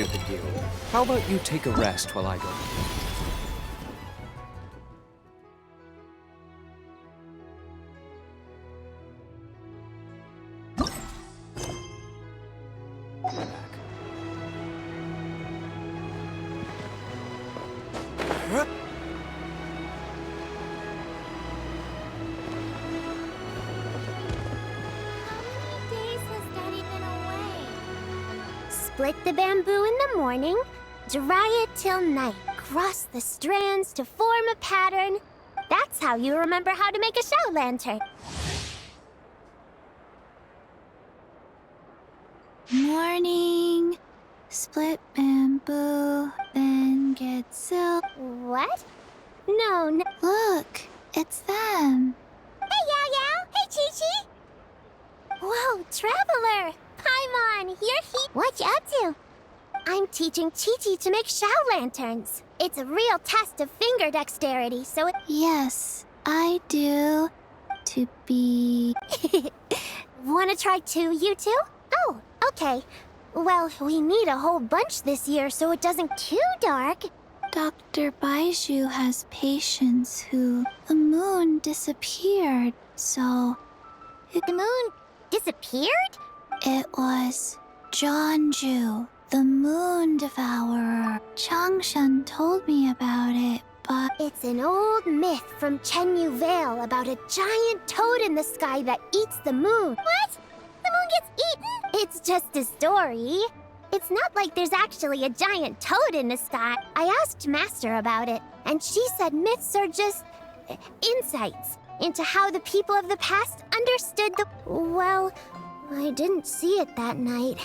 at the guild. How about you take a rest while I go? Split the bamboo in the morning, dry it till night, cross the strands to form a pattern. That's how you remember how to make a show lantern. Morning. Split bamboo, then get silk. What? No. Look, it's them. Hey, Yao Yao! Hey, Chi Chi! Whoa, Traveler! Paimon, you're here! What you up to? I'm teaching Chi Chi to make show lanterns. It's a real test of finger dexterity, so it... Yes, I do. To be... Wanna try too, you two? Oh, okay. Well, we need a whole bunch this year so it doesn't get too dark. Dr. Baiju has patients who... The moon disappeared, so... The moon disappeared? It was Jeonju, the moon devourer. Changshan told me about it, but... It's an old myth from Chenyu Vale about a giant toad in the sky that eats the moon. What? The moon gets eaten? It's just a story. It's not like there's actually a giant toad in the sky. I asked Master about it, and she said myths are just... insights into how the people of the past understood the... Well, I didn't see it that night.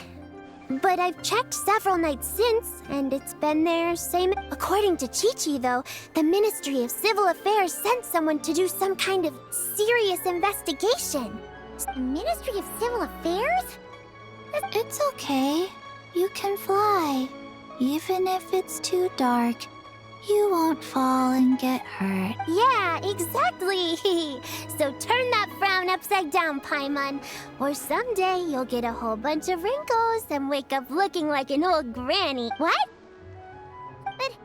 But I've checked several nights since, and it's been there, same... According to Chi-Chi, though, the Ministry of Civil Affairs sent someone to do some kind of serious investigation. Ministry of Civil Affairs? It's okay. You can fly. Even if it's too dark, you won't fall and get hurt. Yeah, exactly. So turn that frown upside down, Paimon. Or someday you'll get a whole bunch of wrinkles and wake up looking like an old granny. What? But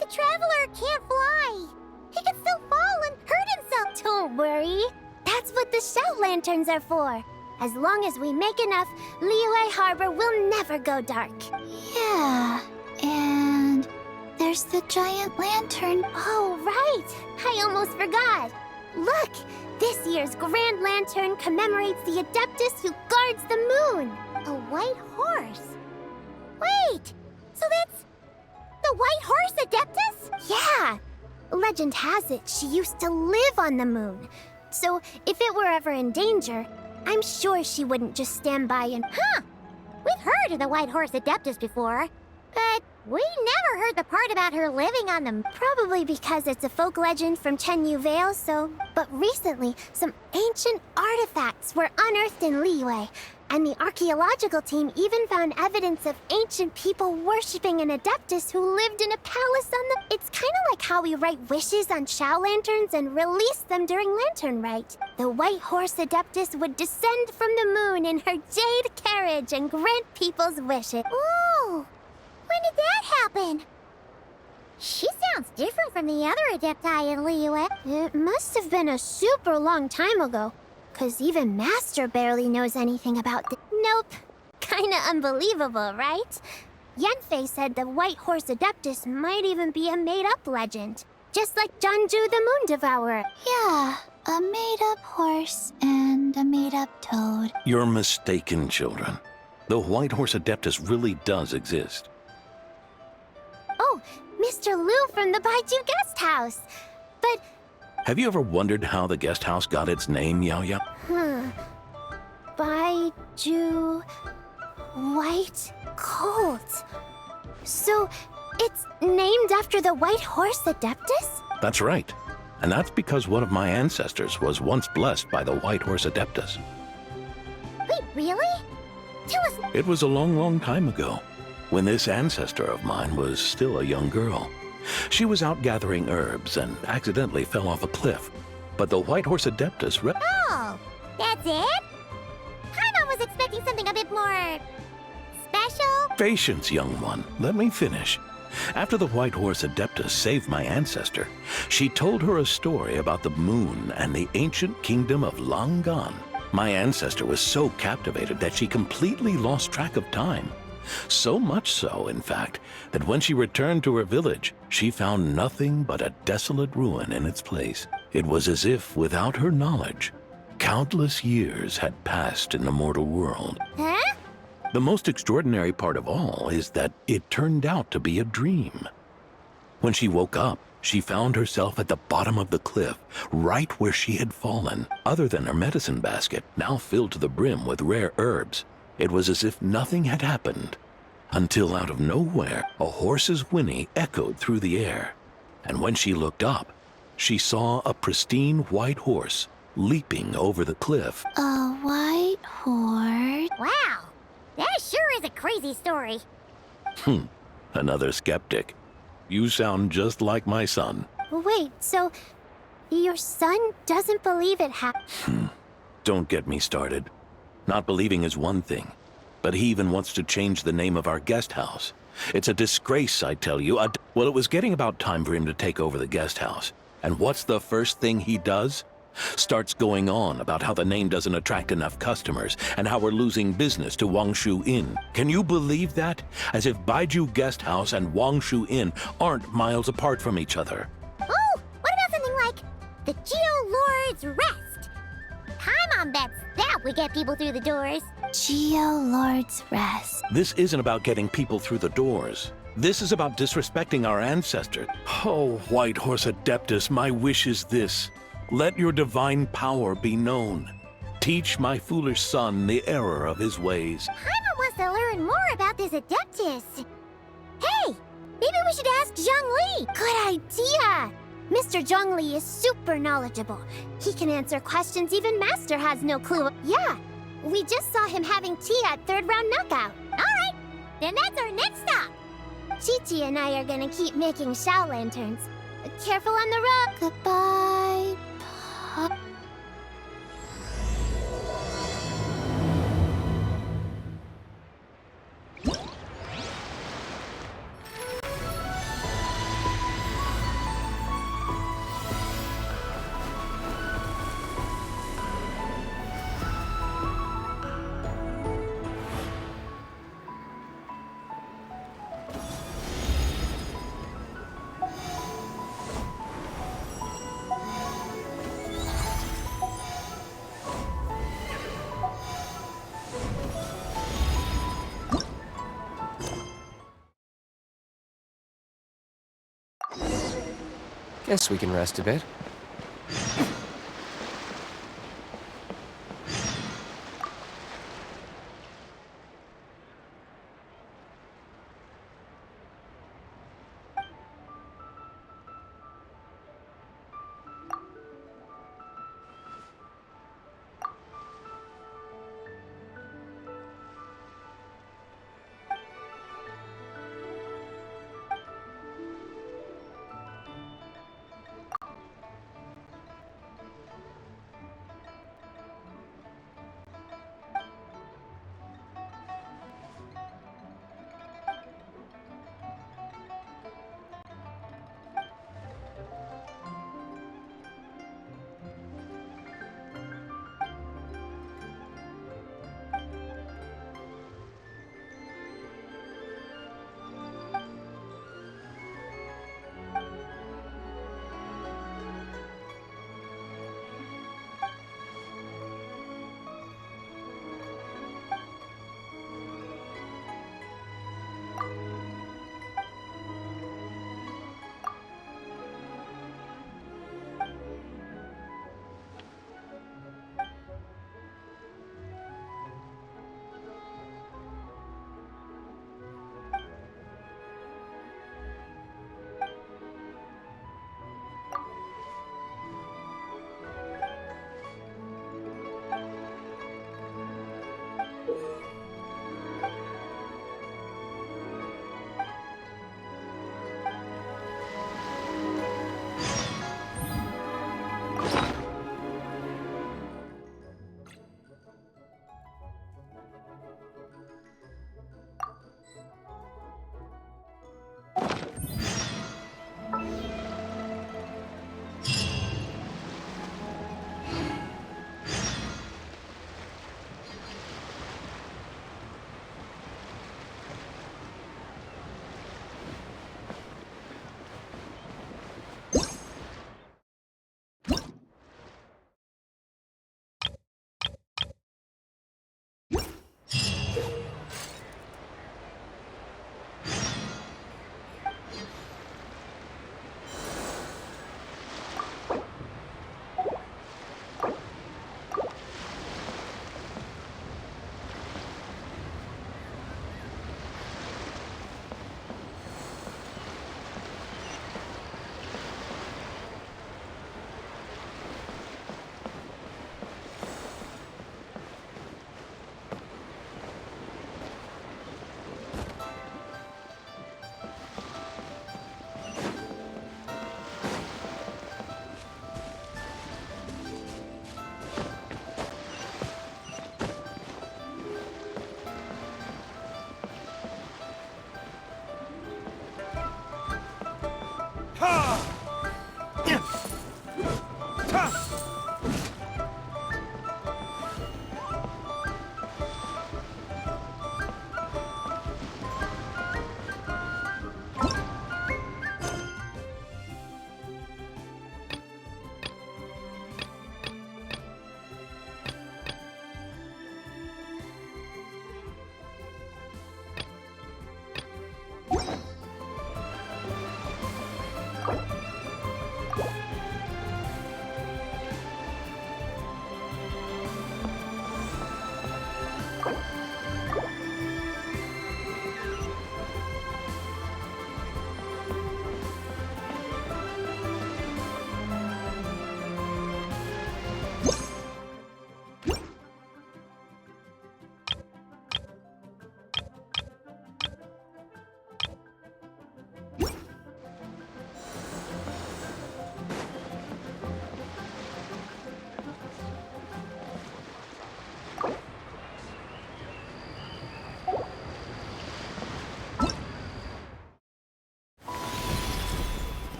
the Traveler can't fly. He can still fall and hurt himself. Don't worry. That's what the shout lanterns are for. As long as we make enough, Liyue Harbor will never go dark. Yeah, and there's the giant lantern. Oh, right! I almost forgot. Look, this year's Grand Lantern commemorates the Adeptus who guards the moon. A white horse. Wait, so that's the White Horse Adeptus? Yeah. Legend has it she used to live on the moon. So if it were ever in danger, I'm sure she wouldn't just stand by and... Huh! We've heard of the White Horse Adeptus before, but we never heard the part about her living on them. Probably because it's a folk legend from Chenyu Vale, so... But recently, some ancient artifacts were unearthed in Liyue, and the archaeological team even found evidence of ancient people worshipping an Adeptus who lived in a palace on the... It's kind of like how we write wishes on show lanterns and release them during Lantern Rite. The White Horse Adeptus would descend from the moon in her jade carriage and grant people's wishes. Ooh! When did that happen? She sounds different from the other Adepti in Liyue. It must have been a super long time ago, 'cause even Master barely knows anything about the... Nope. Kinda unbelievable, right? Yanfei said the White Horse Adeptus might even be a made-up legend, just like Jeonju the Moon Devourer. Yeah, a made-up horse and a made-up toad. You're mistaken, children. The White Horse Adeptus really does exist. Oh, Mr. Liu from the Baiju Guest House. But... Have you ever wondered how the guest house got its name, Yao Yao? Baiju... White Colt. So, it's named after the White Horse Adeptus? That's right. And that's because one of my ancestors was once blessed by the White Horse Adeptus. Wait, really? Tell us... It was a long, long time ago, when this ancestor of mine was still a young girl. She was out gathering herbs and accidentally fell off a cliff. But the White Horse Adeptus... Oh, that's it? Paimon was expecting something a bit more... special? Patience, young one. Let me finish. After the White Horse Adeptus saved my ancestor, she told her a story about the moon and the ancient kingdom of Long Gone. My ancestor was so captivated that she completely lost track of time. So much so, in fact, that when she returned to her village, she found nothing but a desolate ruin in its place. It was as if, without her knowledge, countless years had passed in the mortal world. Huh? The most extraordinary part of all is that it turned out to be a dream. When she woke up, she found herself at the bottom of the cliff, right where she had fallen. Other than her medicine basket, now filled to the brim with rare herbs, it was as if nothing had happened. Until out of nowhere, a horse's whinny echoed through the air. And when she looked up, she saw a pristine white horse leaping over the cliff. A white horse? Wow, that sure is a crazy story. Another skeptic. You sound just like my son. Wait, so your son doesn't believe it happened? Don't get me started. Not believing is one thing, but he even wants to change the name of our guest house. It's a disgrace, I tell you. Well, it was getting about time for him to take over the guest house. And what's the first thing he does? Starts going on about how the name doesn't attract enough customers and how we're losing business to Wangshu Inn. Can you believe that? As if Baiju Guest House and Wangshu Inn aren't miles apart from each other. Oh, what about something like the Geo Lord's Rest? Paimon bets that would get people through the doors. Geo Lord's Rest. This isn't about getting people through the doors. This is about disrespecting our ancestors. Oh, White Horse Adeptus, my wish is this. Let your divine power be known. Teach my foolish son the error of his ways. Paimon wants to learn more about this Adeptus. Hey, maybe we should ask Zhongli. Good idea. Mr. Zhongli is super knowledgeable. He can answer questions even Master has no clue. Yeah, we just saw him having tea at third round knockout. All right, then that's our next stop. Chi-Chi and I are gonna keep making Shao lanterns. Careful on the road. Goodbye, Pop. Guess we can rest a bit.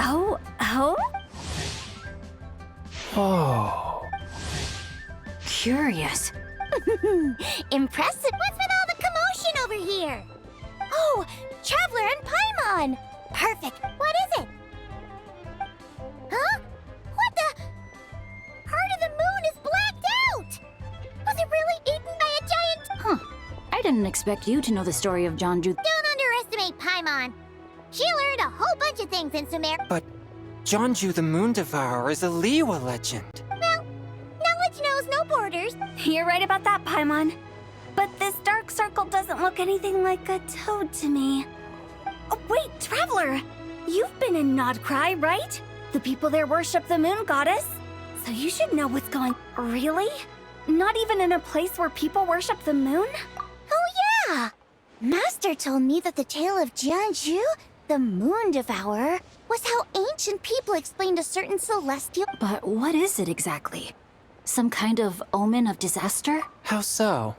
Oh? Oh. Curious. Impressive. What's with all the commotion over here? Oh, Traveler and Paimon. Perfect. What is it? Huh? What the? Part of the moon is blacked out. Was it really eaten by a giant? Huh. I didn't expect you to know the story of Jeonju. Don't underestimate Paimon. She learned a whole bunch of things in Sumer. But Jeonju the Moon Devourer is a Liyue legend. Well, knowledge knows no borders. You're right about that, Paimon. But this dark circle doesn't look anything like a toad to me. Oh, wait, Traveler! You've been in Nodcry, right? The people there worship the moon goddess. So you should know what's going... Really? Not even in a place where people worship the moon? Oh, yeah! Master told me that the tale of Jeonju, the Moon Devourer, was how ancient people explained a certain celestial... But what is it exactly? Some kind of omen of disaster? How so?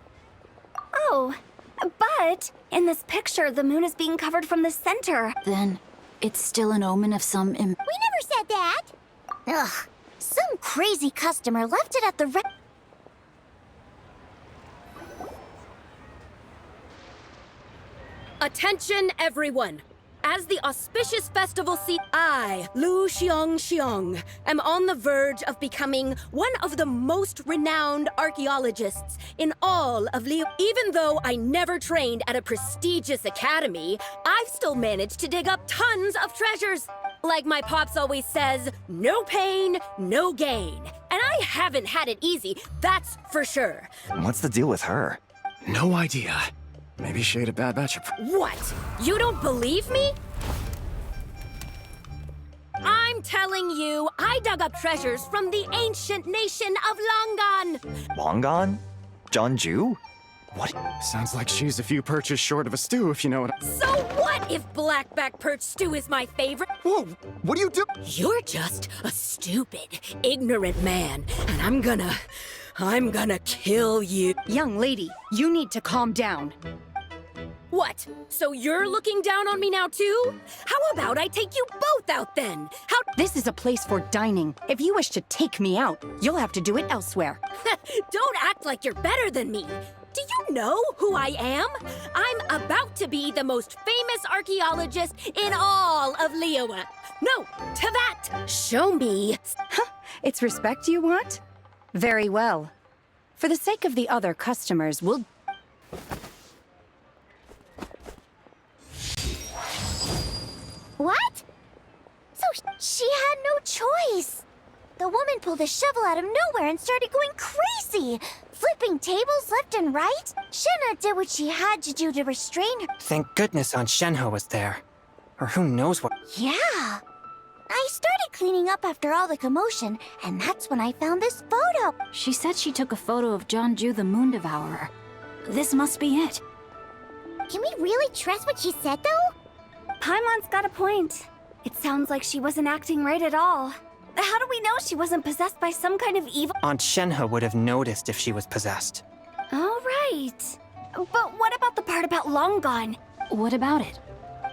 Oh, but in this picture, the moon is being covered from the center. Then it's still an omen of some... We never said that! Ugh, some crazy customer left it at the Attention, everyone! As the auspicious festival I, Lu Xiong, am on the verge of becoming one of the most renowned archaeologists in all of Liyue. Even though I never trained at a prestigious academy, I've still managed to dig up tons of treasures. Like my pops always says, no pain, no gain. And I haven't had it easy, that's for sure. What's the deal with her? No idea. Maybe she ate a bad batch of... What? You don't believe me? I'm telling you, I dug up treasures from the ancient nation of Longan. Long gone? Jeonju? What? Sounds like she's a few perches short of a stew, if you know what So what if blackback perch stew is my favorite? Whoa! What do you do? You're just a stupid, ignorant man, and I'm gonna kill you. Young lady, you need to calm down. What? So you're looking down on me now too? How about I take you both out then? How? This is a place for dining. If you wish to take me out, you'll have to do it elsewhere. Don't act like you're better than me. Do you know who I am? I'm about to be the most famous archaeologist in all of Liyue. No, to that. Show me. It's respect you want? Very well. For the sake of the other customers, we'll... What? So she had no choice. The woman pulled a shovel out of nowhere and started going crazy, flipping tables left and right. Shenhe did what she had to do to restrain her. Thank goodness Aunt Shenhe was there. Or who knows what... Yeah. I started cleaning up after all the commotion, and that's when I found this photo. She said she took a photo of Jeonju the Moon Devourer. This must be it. Can we really trust what she said, though? Paimon's got a point. It sounds like she wasn't acting right at all. How do we know she wasn't possessed by some kind of evil? Aunt Shenhe would have noticed if she was possessed. All right. But what about the part about Long Gone? What about it?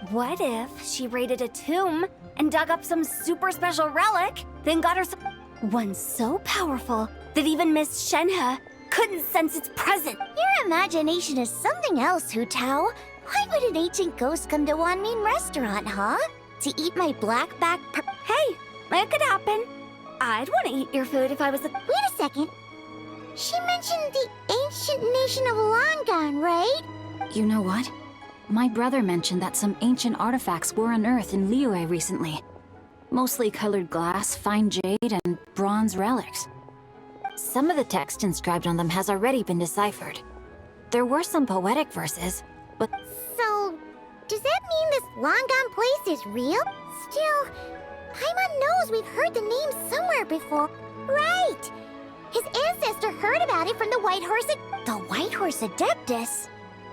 What if she raided a tomb and dug up some super special relic, then got her one so powerful that even Miss Shenhe couldn't sense its presence? Your imagination is something else, Hu Tao. Why would an ancient ghost come to Wanmin restaurant, huh? To eat my blackback Hey, it could happen. I'd want to eat your food if I was a... Wait a second. She mentioned the ancient nation of Longan, right? You know what? My brother mentioned that some ancient artifacts were unearthed in Liyue recently. Mostly colored glass, fine jade, and bronze relics. Some of the text inscribed on them has already been deciphered. There were some poetic verses, but... So, does that mean this Longan place is real? Still, Paimon knows we've heard the name somewhere before. Right! His ancestor heard about it from the White Horse... The White Horse Adeptus?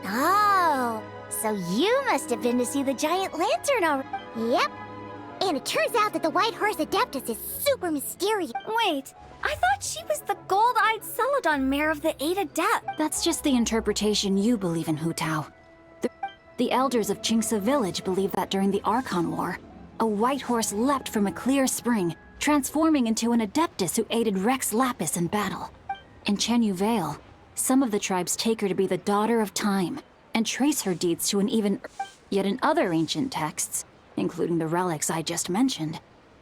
Oh, so you must have been to see the giant lantern already. Yep. And it turns out that the White Horse Adeptus is super mysterious. Wait, I thought she was the gold-eyed Celadon mare of the Eight Adept. That's just the interpretation you believe in, Hu Tao. The elders of Qingce village believe that during the Archon War, a white horse leapt from a clear spring, transforming into an adeptus who aided Rex Lapis in battle. In Chenyu Vale, some of the tribes take her to be the daughter of time, and trace her deeds to an even... Yet in other ancient texts, including the relics I just mentioned,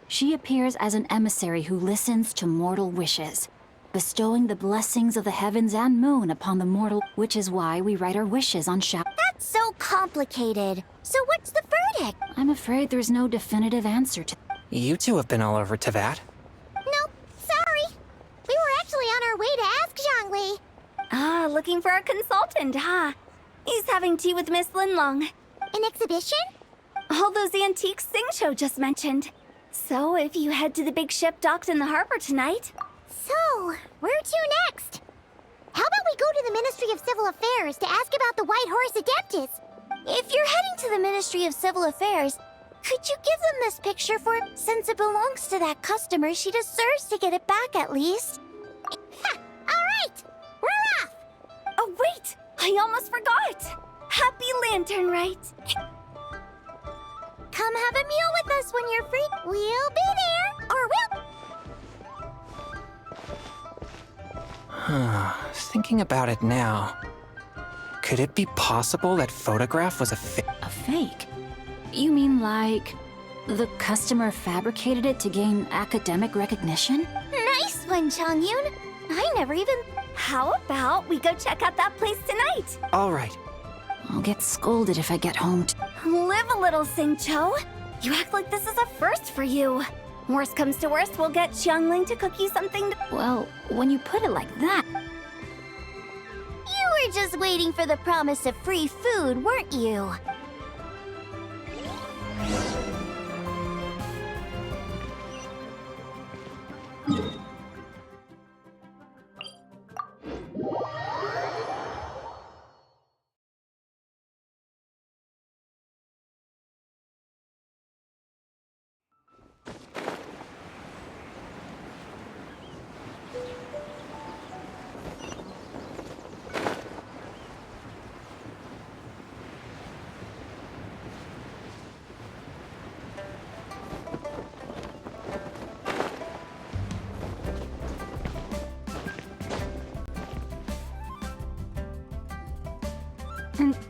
she appears as an emissary who listens to mortal wishes, bestowing the blessings of the heavens and moon upon the mortal, which is why we write our wishes on That's so complicated. So what's the verdict? I'm afraid there's no definitive answer to... You two have been all over Teyvat. Nope, sorry. We were actually on our way to ask Zhongli. Ah, looking for a consultant, huh? He's having tea with Miss Linlong. An exhibition? All those antiques Xingqiu just mentioned. So, if you head to the big ship docked in the harbor tonight... So, where to next? How about we go to the Ministry of Civil Affairs to ask about the White Horse Adeptus? If you're heading to the Ministry of Civil Affairs, could you give them this picture since it belongs to that customer, she deserves to get it back at least. Ha! Alright! We're off! Oh, wait! I almost forgot! Happy Lantern Rite! Come have a meal with us when you're free. We'll be there, or we'll... Thinking about it now, could it be possible that photograph was a fake? You mean like... the customer fabricated it to gain academic recognition? Nice one, Changyun. I never even... How about we go check out that place tonight? All right. I'll get scolded if I get home. Live a little, Xingqiu. You act like this is a first for you. Worst comes to worst, we'll get Xiangling to cook you something. Well, when you put it like that... You were just waiting for the promise of free food, weren't you?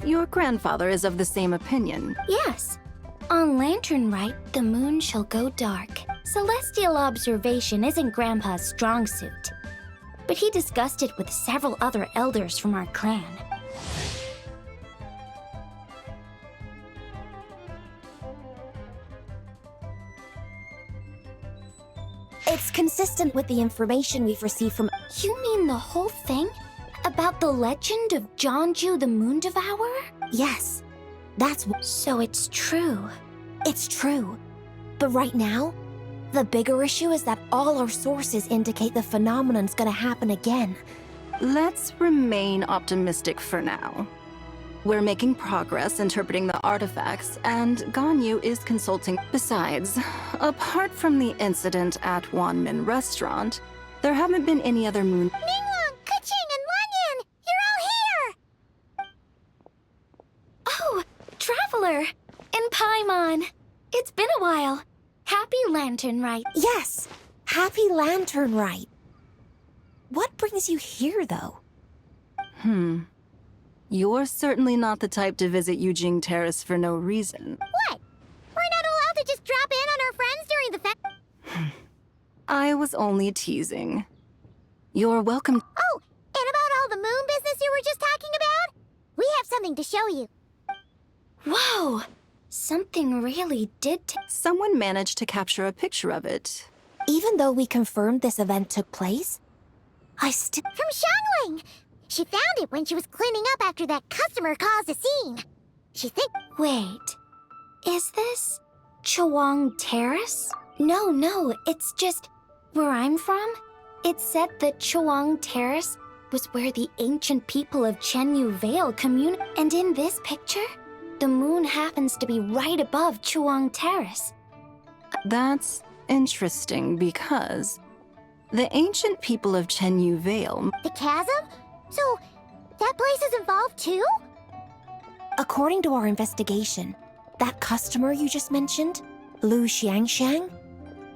Your grandfather is of the same opinion. Yes. On Lantern Rite, the moon shall go dark. Celestial observation isn't Grandpa's strong suit. But he discussed it with several other elders from our clan. It's consistent with the information we've received from... You mean the whole thing? About the legend of Zhongju the Moon Devourer? Yes. That's what... So it's true. It's true. But right now, the bigger issue is that all our sources indicate the phenomenon's gonna happen again. Let's remain optimistic for now. We're making progress interpreting the artifacts, and Ganyu is consulting. Besides, apart from the incident at Wanmin Restaurant, there haven't been any other moon... Ningguang, Keqing, and Lanyan! You're all here! Oh, Traveler! And Paimon! It's been a while. Happy Lantern Rite. Yes, Happy Lantern Rite. What brings you here, though? You're certainly not the type to visit Yujing Terrace for no reason. What? We're not allowed to just drop in on our friends during the fest. I was only teasing. You're welcome. Oh, and about all the moon business you were just talking about? We have something to show you. Whoa! Something really did Someone managed to capture a picture of it. Even though we confirmed this event took place, I still... From Xiangling! She found it when she was cleaning up after that customer caused a scene. Wait, is this Chawang Terrace? No, it's just where I'm from. It said that Chawang Terrace was where the ancient people of Chenyu Vale communed. And in this picture, the moon happens to be right above Chawang Terrace. That's interesting because the ancient people of Chenyu Vale... The chasm? So, that place is involved too? According to our investigation, that customer you just mentioned, Lu Xiangxiang?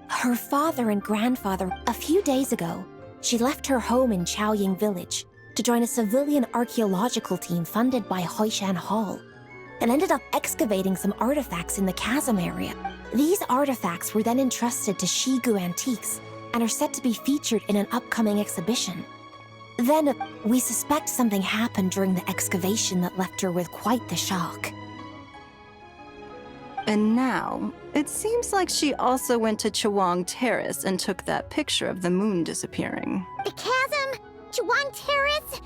Her father and grandfather, a few days ago, she left her home in Chaoying village to join a civilian archaeological team funded by Hoishan Hall, and ended up excavating some artifacts in the chasm area. These artifacts were then entrusted to Shigu Antiques and are set to be featured in an upcoming exhibition. Then, we suspect something happened during the excavation that left her with quite the shock. And now, it seems like she also went to Chawang Terrace and took that picture of the moon disappearing. The chasm? Chuan Terrace?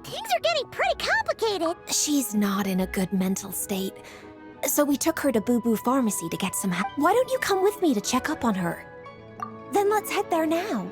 Things are getting pretty complicated. She's not in a good mental state, so we took her to Boo Boo Pharmacy to get some help. Why don't you come with me to check up on her? Then let's head there now.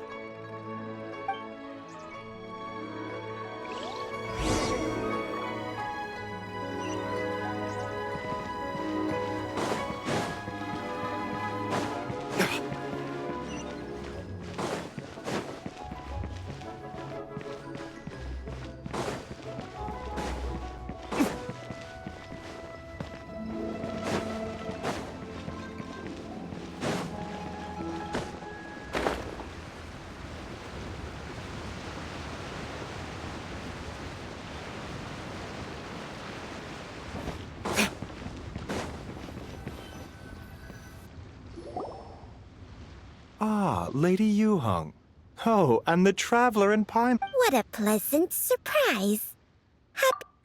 Ah, Lady Yuheng. Oh, and the Traveler in Pine. What a pleasant surprise.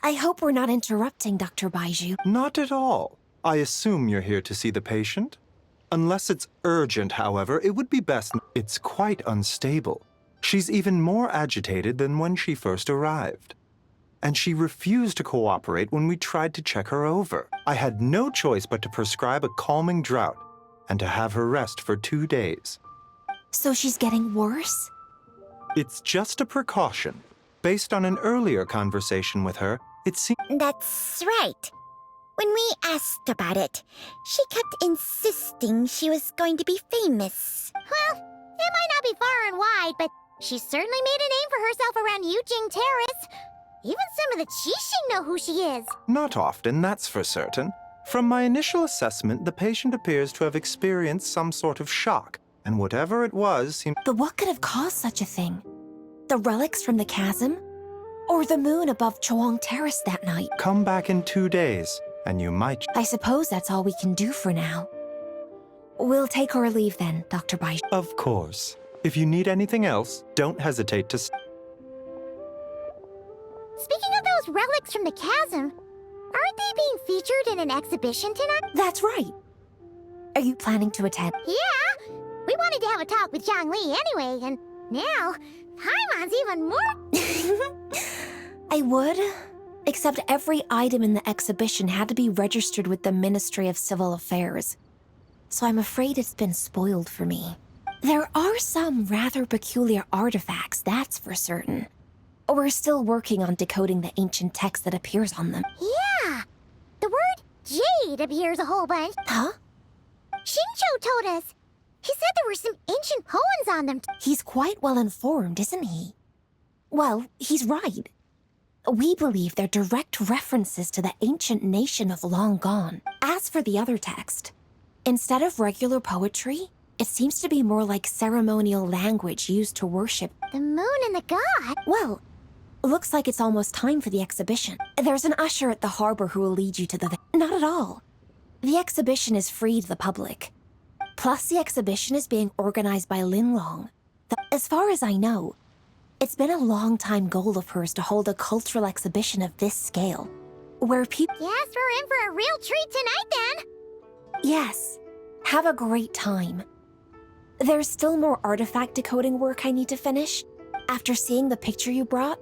I hope we're not interrupting, Dr. Baiju. Not at all. I assume you're here to see the patient? Unless it's urgent, however, it would be best. It's quite unstable. She's even more agitated than when she first arrived. And she refused to cooperate when we tried to check her over. I had no choice but to prescribe a calming draught and to have her rest for 2 days. So she's getting worse? It's just a precaution. Based on an earlier conversation with her, it seems... That's right. When we asked about it, she kept insisting she was going to be famous. Well, it might not be far and wide, but she certainly made a name for herself around Yujing Terrace. Even some of the Qixing know who she is. Not often, that's for certain. From my initial assessment, the patient appears to have experienced some sort of shock, and whatever it was seemed... But what could have caused such a thing? The relics from the chasm? Or the moon above Chawang Terrace that night? Come back in 2 days, and you might... I suppose that's all we can do for now. We'll take our leave then, Dr. Baiju. Of course. If you need anything else, don't hesitate to... Speaking of those relics from the chasm, aren't they being featured in an exhibition tonight? That's right. Are you planning to attend? Yeah! We wanted to have a talk with Zhangli anyway, and now, Paimon's even more... I would, except every item in the exhibition had to be registered with the Ministry of Civil Affairs. So I'm afraid it's been spoiled for me. There are some rather peculiar artifacts, that's for certain. We're still working on decoding the ancient text that appears on them. Yeah! The word jade appears a whole bunch. Huh? Xingqiu told us. He said there were some ancient poems on them. He's quite well informed, isn't he? Well, he's right. We believe they're direct references to the ancient nation of long gone. As for the other text, instead of regular poetry, it seems to be more like ceremonial language used to worship. The moon and the god? Well, looks like it's almost time for the exhibition. There's an usher at the harbor who will lead you to the... Not at all. The exhibition is free to the public. Plus, the exhibition is being organized by Linlong. As far as I know, it's been a long-time goal of hers to hold a cultural exhibition of this scale, where people... Yes, we're in for a real treat tonight, then. Yes. Have a great time. There's still more artifact decoding work I need to finish. After seeing the picture you brought,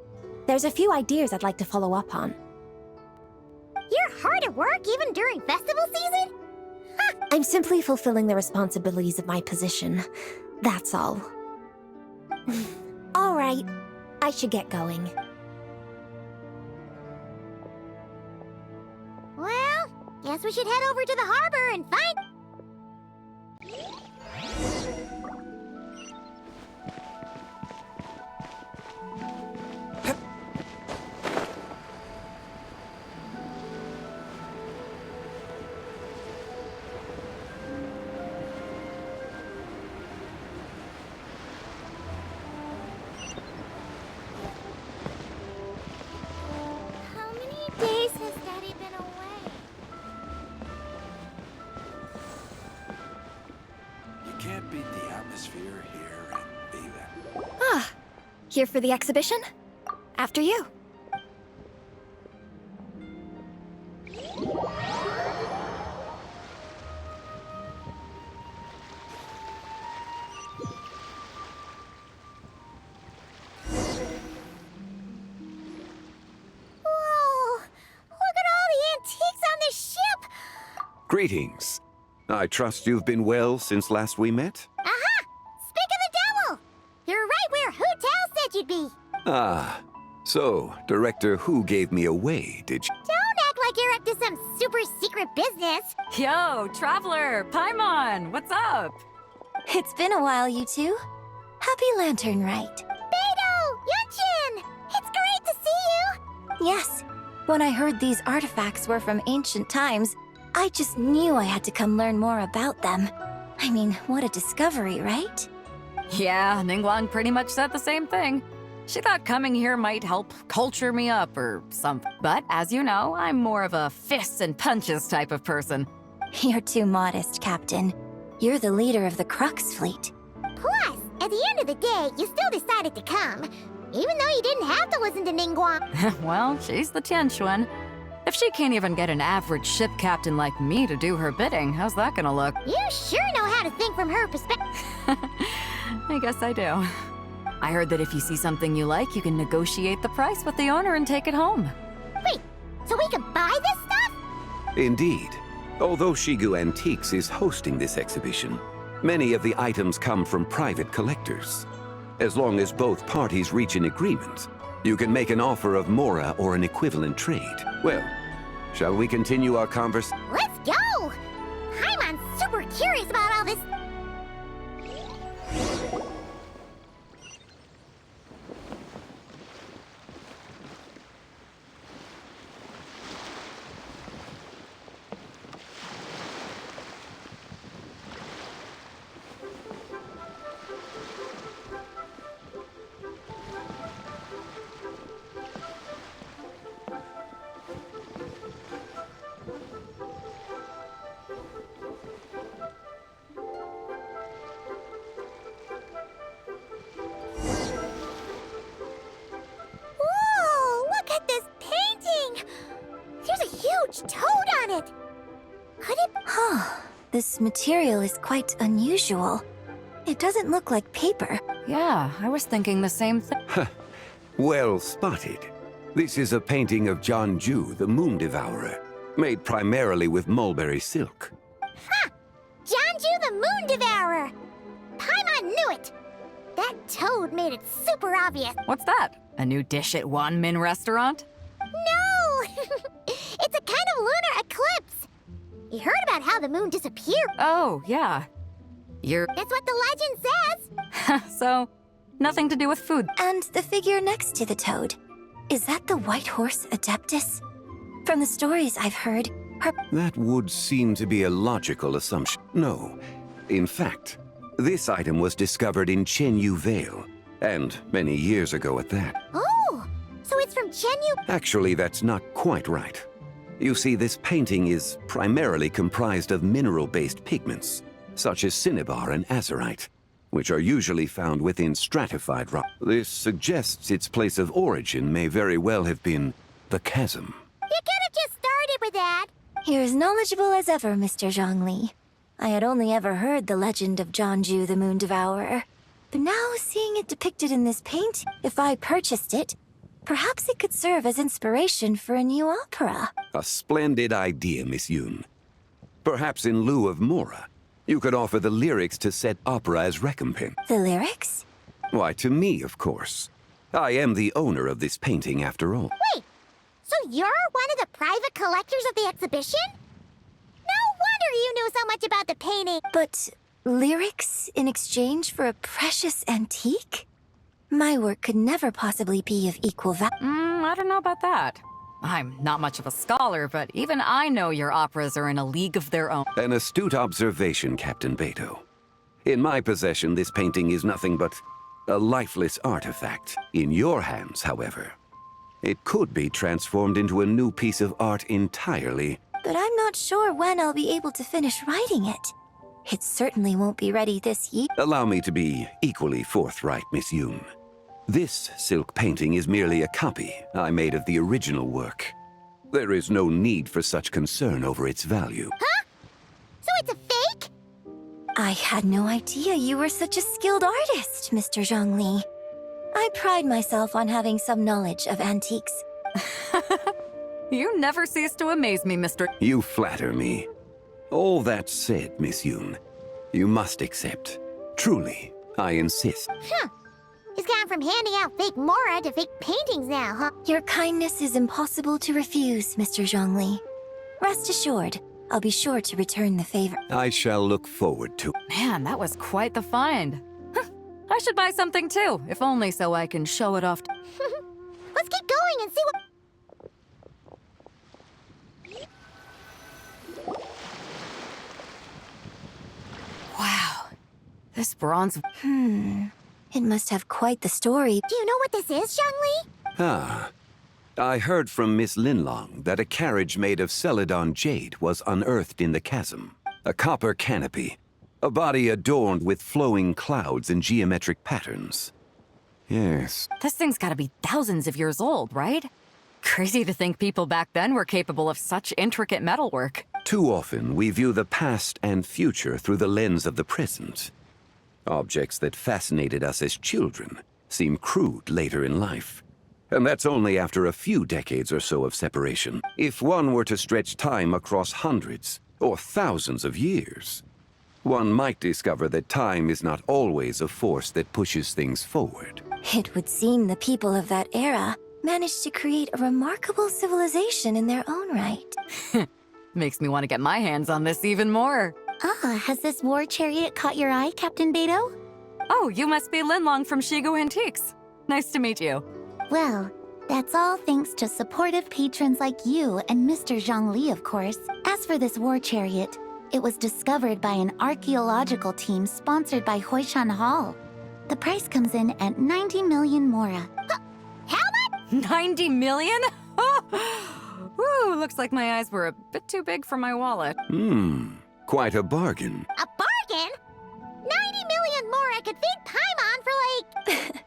there's a few ideas I'd like to follow up on. You're hard at work even during festival season? I'm simply fulfilling the responsibilities of my position. That's all. All right. I should get going. Well, guess we should head over to the harbor and find... Here for the exhibition? After you. Whoa! Look at all the antiques on this ship! Greetings. I trust you've been well since last we met? Aha! Speak of the devil! You're right where Hu Tao said you'd be. Ah, so Director Hu gave me away, did you? Don't act like you're up to some super secret business. Yo, Traveler, Paimon, what's up? It's been a while, you two. Happy Laternlit. Beidou! Yunchin! It's great to see you! Yes. When I heard these artifacts were from ancient times, I just knew I had to come learn more about them. I mean, what a discovery, right? Yeah, Ningguang pretty much said the same thing. She thought coming here might help culture me up or something. But as you know, I'm more of a fists and punches type of person. You're too modest, Captain. You're the leader of the Crux fleet. Plus, at the end of the day, you still decided to come. Even though you didn't have to listen to Ningguang. Well, she's the Tianquan. If she can't even get an average ship captain like me to do her bidding, how's that gonna look? You sure know how to think from her perspective. I guess I do. I heard that if you see something you like, you can negotiate the price with the owner and take it home. Wait, so we can buy this stuff? Indeed. Although Shigu Antiques is hosting this exhibition, many of the items come from private collectors. As long as both parties reach an agreement, you can make an offer of mora or an equivalent trade. Well, shall we continue our conversation? Let's go! Paimon's super curious about all this. Toad on it! Could it... Huh. This material is quite unusual. It doesn't look like paper. Yeah, I was thinking the same thing. Well spotted. This is a painting of Jianju, the Moon Devourer, made primarily with mulberry silk. Ha! Jianju the Moon Devourer! Paimon knew it! That toad made it super obvious. What's that? A new dish at Wanmin restaurant? No! It's a kind of lunar eclipse. You heard about how the moon disappeared. Oh, yeah. That's what the legend says. So, nothing to do with food. And the figure next to the toad. Is that the white horse Adeptus? From the stories I've heard, her... That would seem to be a logical assumption. No. In fact, this item was discovered in Chenyu Vale, and many years ago at that. Oh, so it's from Chenyu? Actually, that's not quite right. You see, this painting is primarily comprised of mineral-based pigments, such as cinnabar and azurite, which are usually found within stratified rock. This suggests its place of origin may very well have been the chasm. You could have just started with that. You're as knowledgeable as ever, Mr. Zhongli. I had only ever heard the legend of Jianju the Moon Devourer. But now, seeing it depicted in this painting, if I purchased it, perhaps it could serve as inspiration for a new opera. A splendid idea, Miss Yoon. Perhaps in lieu of mora, you could offer the lyrics to said opera as recompense. The lyrics? Why, to me, of course. I am the owner of this painting, after all. Wait, so you're one of the private collectors of the exhibition? No wonder you knew so much about the painting. But lyrics in exchange for a precious antique? My work could never possibly be of equal value. I don't know about that. I'm not much of a scholar, but even I know your operas are in a league of their own. An astute observation, Captain Beto. In my possession, this painting is nothing but a lifeless artifact. In your hands, however, it could be transformed into a new piece of art entirely. But I'm not sure when I'll be able to finish writing it. It certainly won't be ready this year. Allow me to be equally forthright, Miss Yoon. This silk painting is merely a copy I made of the original work. There is no need for such concern over its value. Huh? So it's a fake? I had no idea you were such a skilled artist, Mr. Zhongli. I pride myself on having some knowledge of antiques. You never cease to amaze me, Mr. You flatter me. All that said, Miss Yoon, you must accept. Truly, I insist. Huh. He's gone from handing out fake Mora to fake paintings now, huh? Your kindness is impossible to refuse, Mr. Zhongli. Rest assured, I'll be sure to return the favor. I shall look forward to. Man, that was quite the find. I should buy something too, if only so I can show it off. Let's keep going and see what... Wow. This bronze... It must have quite the story. Do you know what this is, Zhongli? Ah. I heard from Miss Linlong that a carriage made of Celadon jade was unearthed in the chasm. A copper canopy. A body adorned with flowing clouds and geometric patterns. Yes. This thing's gotta be thousands of years old, right? Crazy to think people back then were capable of such intricate metalwork. Too often, we view the past and future through the lens of the present. Objects that fascinated us as children seem crude later in life. And that's only after a few decades or so of separation. If one were to stretch time across hundreds or thousands of years, one might discover that time is not always a force that pushes things forward. It would seem the people of that era managed to create a remarkable civilization in their own right. Makes me want to get my hands on this even more. Ah, has this war chariot caught your eye, Captain Beidou? Oh, you must be Linlong from Shigo Antiques. Nice to meet you. Well, that's all thanks to supportive patrons like you and Mr. Zhongli, of course. As for this war chariot, it was discovered by an archaeological team sponsored by Hoishan Hall. The price comes in at 90 million Mora. How much? 90 million? Woo, looks like my eyes were a bit too big for my wallet. Quite a bargain. A bargain? 90 million Mora could feed Paimon for like...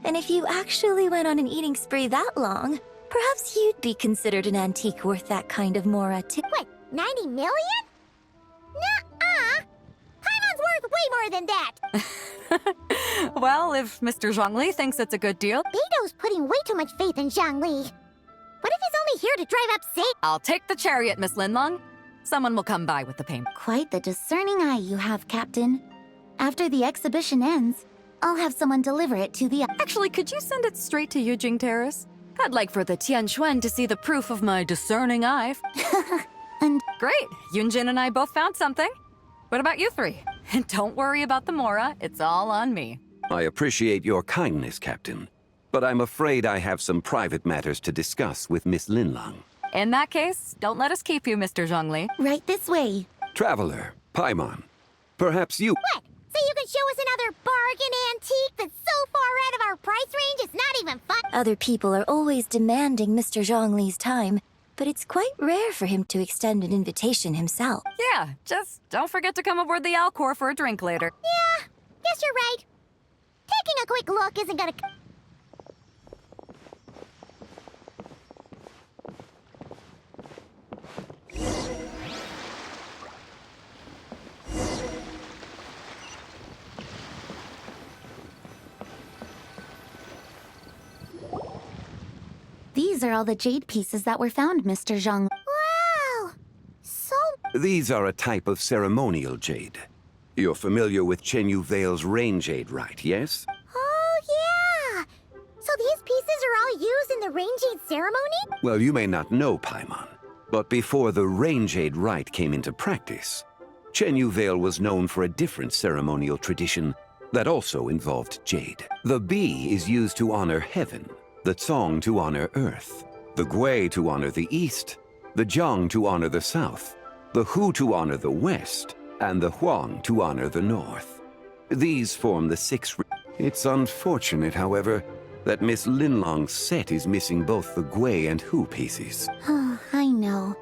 And if you actually went on an eating spree that long, perhaps you'd be considered an antique worth that kind of Mora too. What, 90 million? Nuh-uh! Paimon's worth way more than that! Well, if Mr. Zhongli thinks it's a good deal... Beidou's putting way too much faith in Zhongli. What if he's only here to drive up safe? I'll take the chariot, Miss Linlong. Someone will come by with the payment. Quite the discerning eye you have, Captain. After the exhibition ends, I'll have someone deliver it to the... Actually, could you send it straight to Yujing Terrace? I'd like for the Tianquan to see the proof of my discerning eye. And... Great! Yunjin and I both found something. What about you three? And don't worry about the Mora, it's all on me. I appreciate your kindness, Captain. But I'm afraid I have some private matters to discuss with Miss Linlong. In that case, don't let us keep you, Mr. Zhongli. Right this way. Traveler, Paimon, perhaps you... What? So you can show us another bargain antique that's so far out of our price range it's not even fun? Other people are always demanding Mr. Zhongli's time, but it's quite rare for him to extend an invitation himself. Yeah, just don't forget to come aboard the Alcor for a drink later. Yeah, guess you're right. Taking a quick look isn't gonna... These are all the jade pieces that were found, Mr. Zhang. Wow! So... These are a type of ceremonial jade. You're familiar with Chenyu Vale's rain jade, right, yes? Oh, yeah! So these pieces are all used in the rain jade ceremony? Well, you may not know, Paimon, but before the rain jade rite came into practice, Chenyu Vale was known for a different ceremonial tradition that also involved jade. The bee is used to honor heaven, the Tsong to honor earth, the Gui to honor the east, the Jiang to honor the south, the Hu to honor the west, and the Huang to honor the north. These form the six... It's unfortunate, however, that Miss Linlong's set is missing both the Gui and Hu pieces. Oh, I know.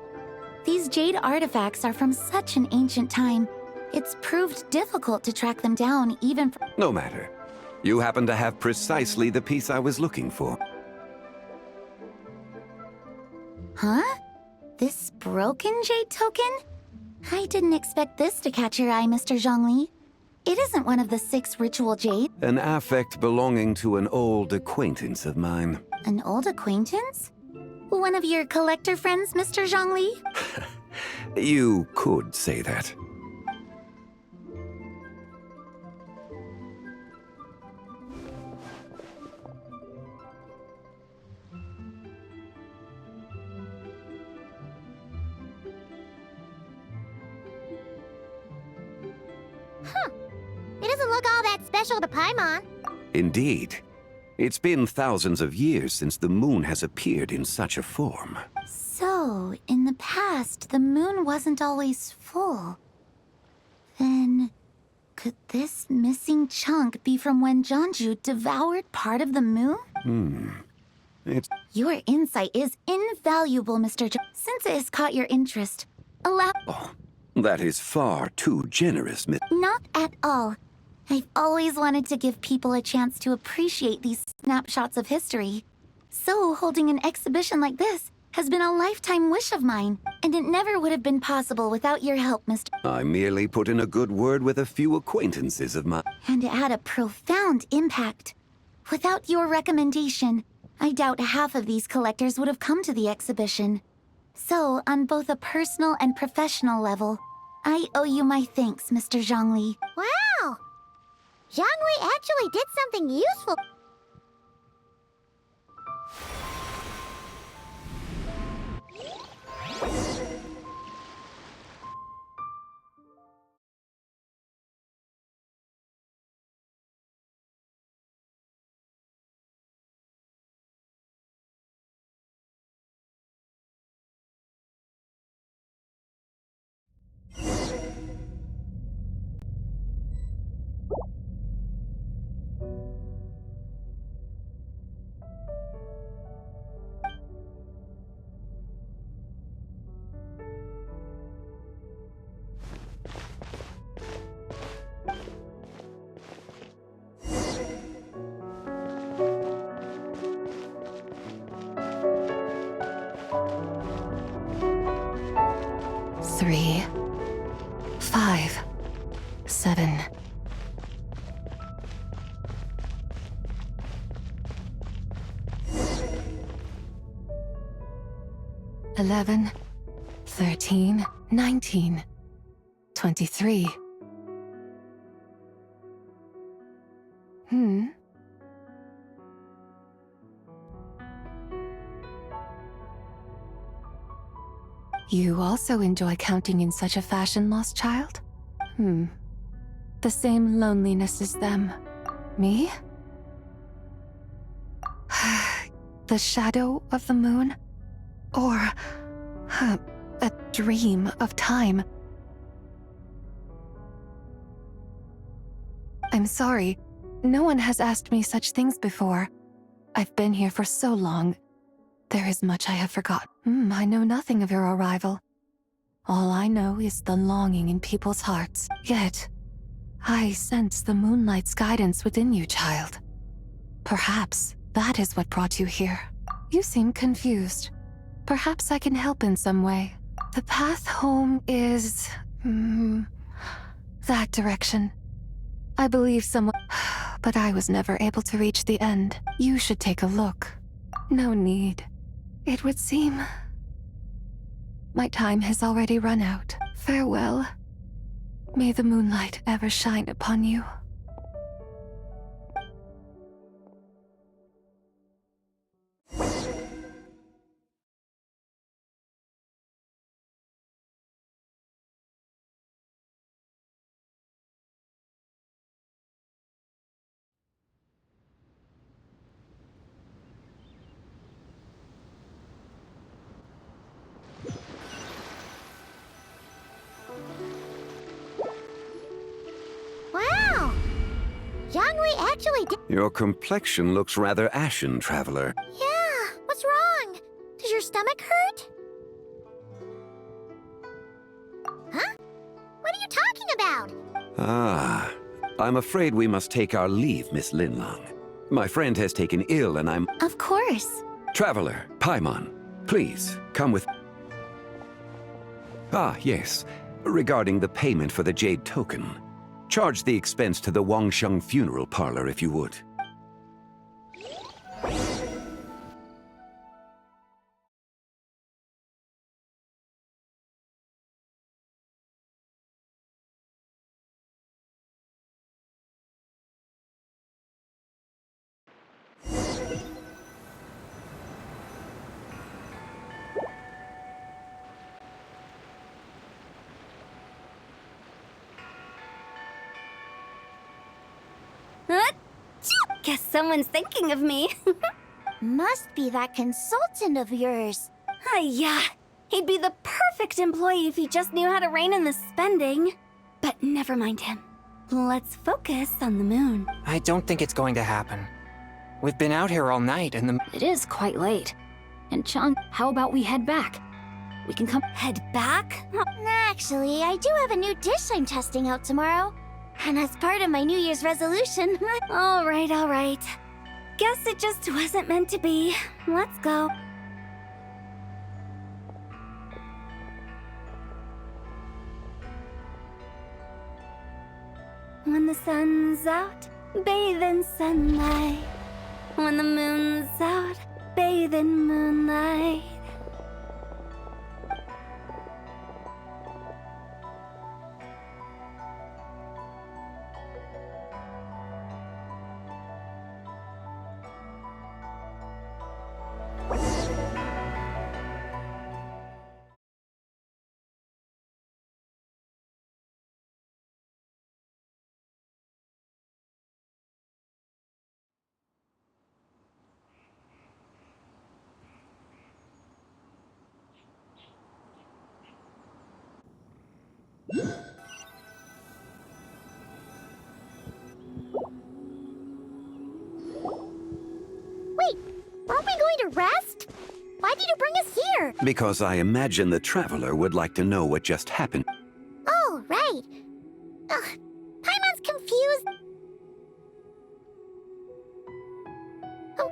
These jade artifacts are from such an ancient time. It's proved difficult to track them down, even for... No matter. You happen to have precisely the piece I was looking for. Huh? This broken jade token? I didn't expect this to catch your eye, Mr. Zhongli. It isn't one of the 6 ritual jades. An affect belonging to an old acquaintance of mine. An old acquaintance? One of your collector friends, Mr. Zhongli? You could say that. It doesn't look all that special to Paimon. Indeed. It's been thousands of years since the moon has appeared in such a form. So, in the past, the moon wasn't always full. Then, could this missing chunk be from when Jeonju devoured part of the moon? It's... Your insight is invaluable, Mr. Since it has caught your interest, allow... Oh, that is far too generous, Miss... Not at all. I've always wanted to give people a chance to appreciate these snapshots of history. So, holding an exhibition like this has been a lifetime wish of mine, and it never would have been possible without your help, Mr. I merely put in a good word with a few acquaintances of mine. And it had a profound impact. Without your recommendation, I doubt half of these collectors would have come to the exhibition. So, on both a personal and professional level, I owe you my thanks, Mr. Zhongli. Wow! Zhongli actually did something useful. Three, 5, 7. $11, 13, 19, 23. You also enjoy counting in such a fashion, lost child? The same loneliness as them. Me? The shadow of the moon? Or a dream of time? I'm sorry. No one has asked me such things before. I've been here for so long. There is much I have forgotten. I know nothing of your arrival. All I know is the longing in people's hearts. Yet, I sense the moonlight's guidance within you, child. Perhaps that is what brought you here. You seem confused. Perhaps I can help in some way. The path home is... that direction. I believe someone... But I was never able to reach the end. You should take a look. No need. It would seem... my time has already run out. Farewell. May the moonlight ever shine upon you. Wow! Zhongli actually did. Your complexion looks rather ashen, traveler. Yeah, what's wrong? Does your stomach hurt? Huh? What are you talking about? Ah, I'm afraid we must take our leave, Miss Linlong. My friend has taken ill and I'm... Of course. Traveler, Paimon, please, come with... Ah, yes. Regarding the payment for the Jade Token. Charge the expense to the Wangsheng Funeral Parlor if you would. Guess someone's thinking of me. Must be that consultant of yours. Yeah, he'd be the perfect employee if he just knew how to rein in the spending. But never mind him. Let's focus on the moon. I don't think it's going to happen. We've been out here all night and the... It is quite late. And Chang, how about we head back? We can come... Head back? Actually, I do have a new dish I'm testing out tomorrow. And as part of my New Year's resolution... All right. Guess it just wasn't meant to be. Let's go. When the sun's out, bathe in sunlight. When the moon's out, bathe in moonlight. Wait, aren't we going to rest? Why did you bring us here? Because I imagine the Traveler would like to know what just happened. Oh, right. Ugh, Paimon's confused. Oh,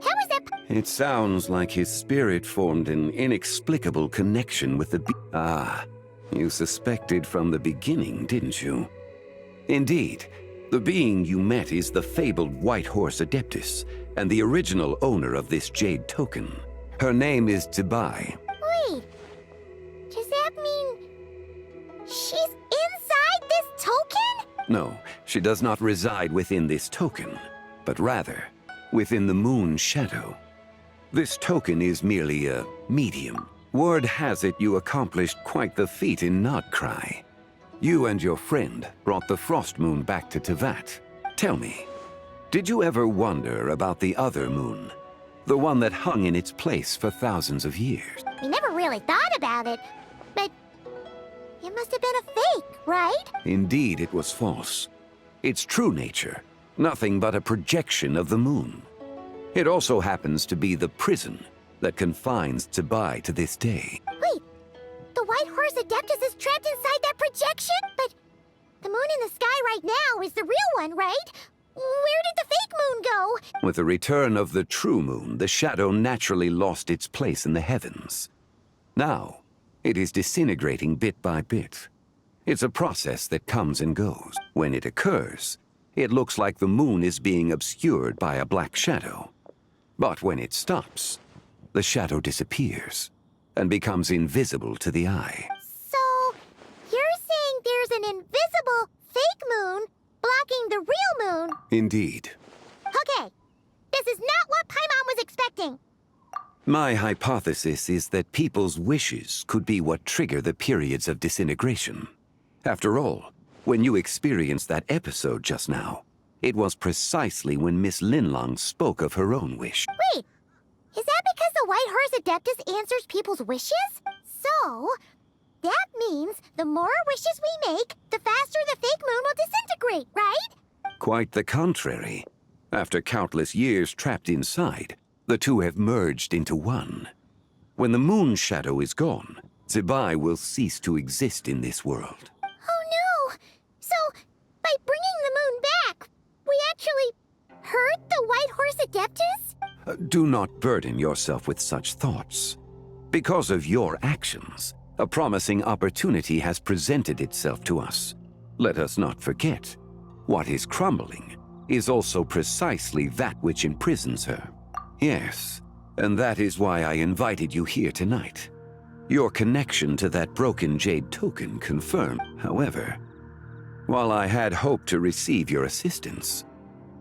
how is that? It sounds like his spirit formed an inexplicable connection with the Ah, you suspected from the beginning, didn't you? Indeed, the being you met is the fabled White Horse Adeptus, and the original owner of this Jade Token. Her name is Zibai. Wait, does that mean she's inside this token? No, she does not reside within this token, but rather within the moon's shadow. This token is merely a medium. Word has it you accomplished quite the feat in Nodcry. You and your friend brought the Frost Moon back to Tevat. Tell me, did you ever wonder about the other moon? The one that hung in its place for thousands of years? We never really thought about it, but it must have been a fake, right? Indeed, it was false. Its true nature, nothing but a projection of the moon. It also happens to be the prison that confines Zibai to this day. Wait, the White Horse Adeptus is trapped inside that projection? But the moon in the sky right now is the real one, right? Where did the fake moon go? With the return of the true moon, the shadow naturally lost its place in the heavens. Now, it is disintegrating bit by bit. It's a process that comes and goes. When it occurs, it looks like the moon is being obscured by a black shadow. But when it stops, the shadow disappears and becomes invisible to the eye. So, you're saying there's an invisible fake moon blocking the real moon? Indeed. Okay, this is not what Paimon was expecting. My hypothesis is that people's wishes could be what trigger the periods of disintegration. After all, when you experienced that episode just now, it was precisely when Miss Linlong spoke of her own wish. Wait, is that because the White Horse Adeptus answers people's wishes? So, that means the more wishes we make, the faster the fake moon will disintegrate, right? Quite the contrary. After countless years trapped inside, the two have merged into one. When the moon shadow is gone, Zibai will cease to exist in this world. Oh no! So, by bringing the Adeptus? Do not burden yourself with such thoughts. Because of your actions, a promising opportunity has presented itself to us. Let us not forget, what is crumbling is also precisely that which imprisons her. Yes, and that is why I invited you here tonight. Your connection to that broken jade token confirmed. However, while I had hoped to receive your assistance,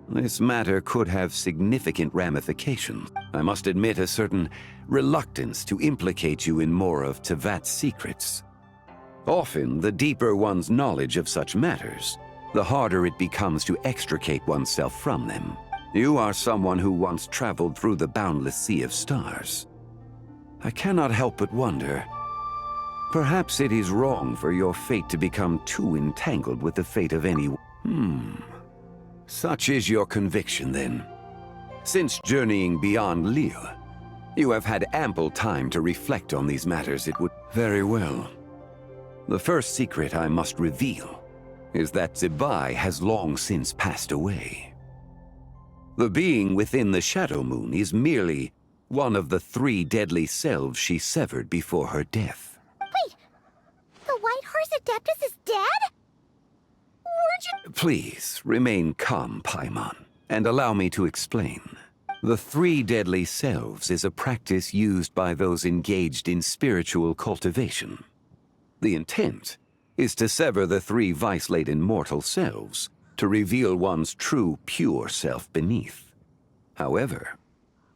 this matter could have significant ramifications. I must admit a certain reluctance to implicate you in more of Tevat's secrets. Often, the deeper one's knowledge of such matters, the harder it becomes to extricate oneself from them. You are someone who once traveled through the boundless sea of stars. I cannot help but wonder, perhaps it is wrong for your fate to become too entangled with the fate of anyone. Such is your conviction, then. Since journeying beyond Liu, you have had ample time to reflect on these matters. It would... Very well. The first secret I must reveal is that Zibai has long since passed away. The being within the Shadow Moon is merely one of the 3 deadly selves she severed before her death. Wait, the White Horse Adeptus is dead? Weren't you... Please, remain calm, Paimon, and allow me to explain. The 3 deadly selves is a practice used by those engaged in spiritual cultivation. The intent is to sever the 3 vice-laden mortal selves to reveal one's true, pure self beneath. However,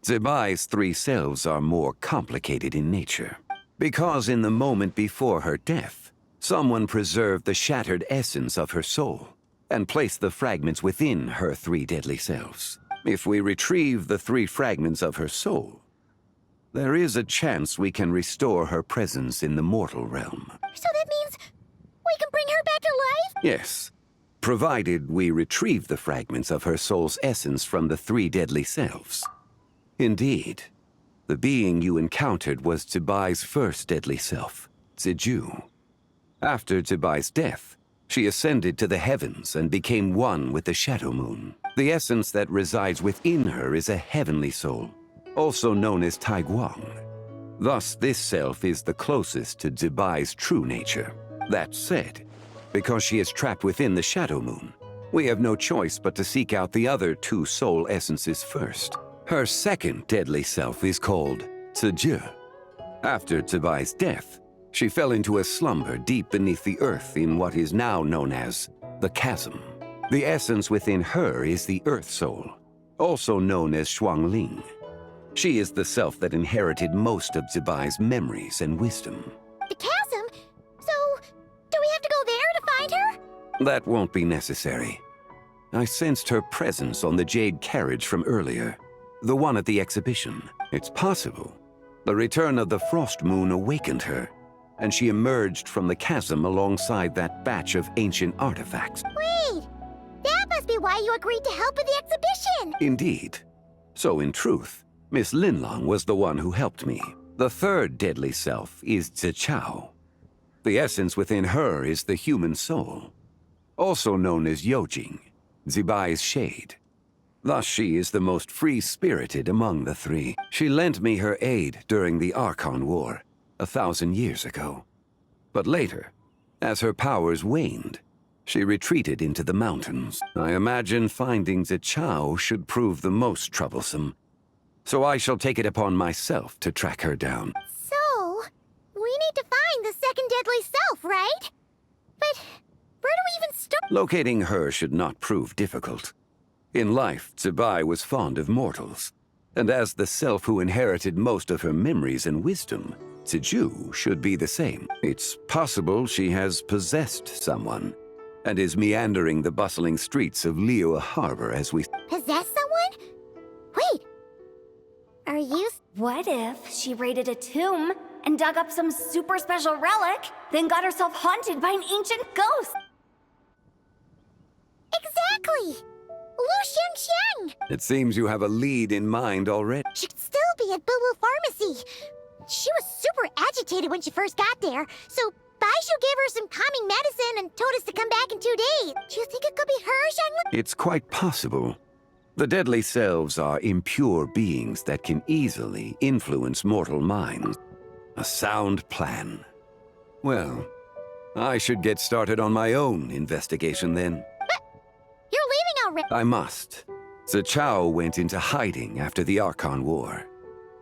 Zibai's 3 selves are more complicated in nature, because in the moment before her death, someone preserved the shattered essence of her soul and placed the fragments within her 3 deadly selves. If we retrieve the 3 fragments of her soul, there is a chance we can restore her presence in the mortal realm. So that means we can bring her back to life? Yes, provided we retrieve the fragments of her soul's essence from the 3 deadly selves. Indeed, the being you encountered was Zibai's first deadly self, Ziju. After Zibai's death, she ascended to the heavens and became one with the Shadow Moon. The essence that resides within her is a heavenly soul, also known as Taiguang. Thus, this self is the closest to Zibai's true nature. That said, because she is trapped within the Shadow Moon, we have no choice but to seek out the other 2 soul essences first. Her second deadly self is called Ziju. After Zibai's death, she fell into a slumber deep beneath the earth in what is now known as the Chasm. The essence within her is the Earth Soul, also known as Shuangling. She is the self that inherited most of Zibai's memories and wisdom. The chasm? So, do we have to go there to find her? That won't be necessary. I sensed her presence on the jade carriage from earlier, the one at the exhibition. It's possible the return of the Frost Moon awakened her, and she emerged from the chasm alongside that batch of ancient artifacts. Wait, that must be why you agreed to help with the exhibition! Indeed. So in truth, Miss Linlong was the one who helped me. The third deadly self is Zichao. The essence within her is the human soul, also known as Yojing, Zibai's shade. Thus she is the most free-spirited among the 3. She lent me her aid during the Archon War 1,000 years ago. But later, as her powers waned, she retreated into the mountains. I imagine finding Zichao should prove the most troublesome, so I shall take it upon myself to track her down. So, we need to find the second deadly self, right? But where do we even start? Locating her should not prove difficult. In life, Zibai was fond of mortals, and as the self who inherited most of her memories and wisdom, Ziju should be the same. It's possible she has possessed someone, and is meandering the bustling streets of Liu Harbor as we... Possess someone? Wait, are you... What if she raided a tomb and dug up some super special relic, then got herself haunted by an ancient ghost? Exactly! Lu Xiangxiang! It seems you have a lead in mind already. She could still be at Boo Boo Pharmacy. She was super agitated when she first got there, so Baishu gave her some calming medicine and told us to come back in 2 days. Do you think it could be her, Xiangling? It's quite possible. The deadly selves are impure beings that can easily influence mortal minds. A sound plan. Well, I should get started on my own investigation then. You're leaving already. I must. Zichao went into hiding after the Archon War.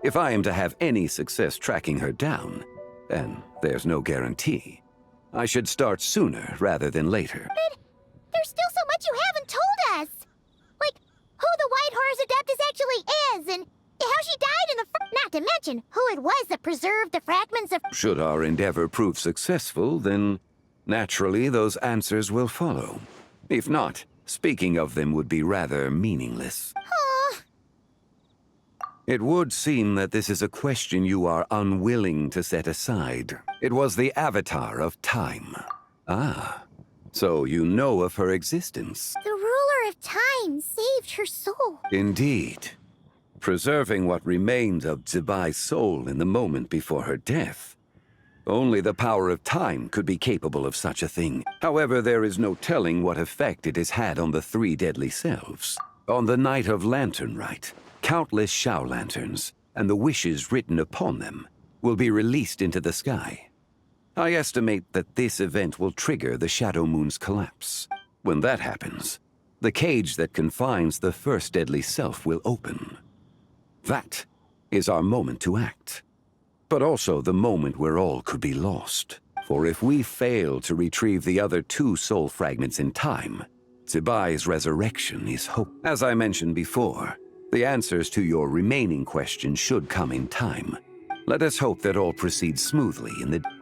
If I am to have any success tracking her down, and there's no guarantee, I should start sooner rather than later. But there's still so much you haven't told us. Like, who the White Horse Adeptus actually is, and how she died in the not to mention who it was that preserved the fragments of— Should our endeavor prove successful, then naturally those answers will follow. If not, speaking of them would be rather meaningless. Aw. It would seem that this is a question you are unwilling to set aside. It was the Avatar of Time. Ah, so you know of her existence. The ruler of time saved her soul. Indeed. Preserving what remained of Zibai's soul in the moment before her death. Only the power of time could be capable of such a thing. However, there is no telling what effect it has had on the three deadly selves. On the night of Laternlit, countless Shao lanterns, and the wishes written upon them, will be released into the sky. I estimate that this event will trigger the Shadow Moon's collapse. When that happens, the cage that confines the first deadly self will open. That is our moment to act. But also the moment where all could be lost. For if we fail to retrieve the other two soul fragments in time, Zibai's resurrection is hope. As I mentioned before, the answers to your remaining questions should come in time. Let us hope that all proceeds smoothly in the—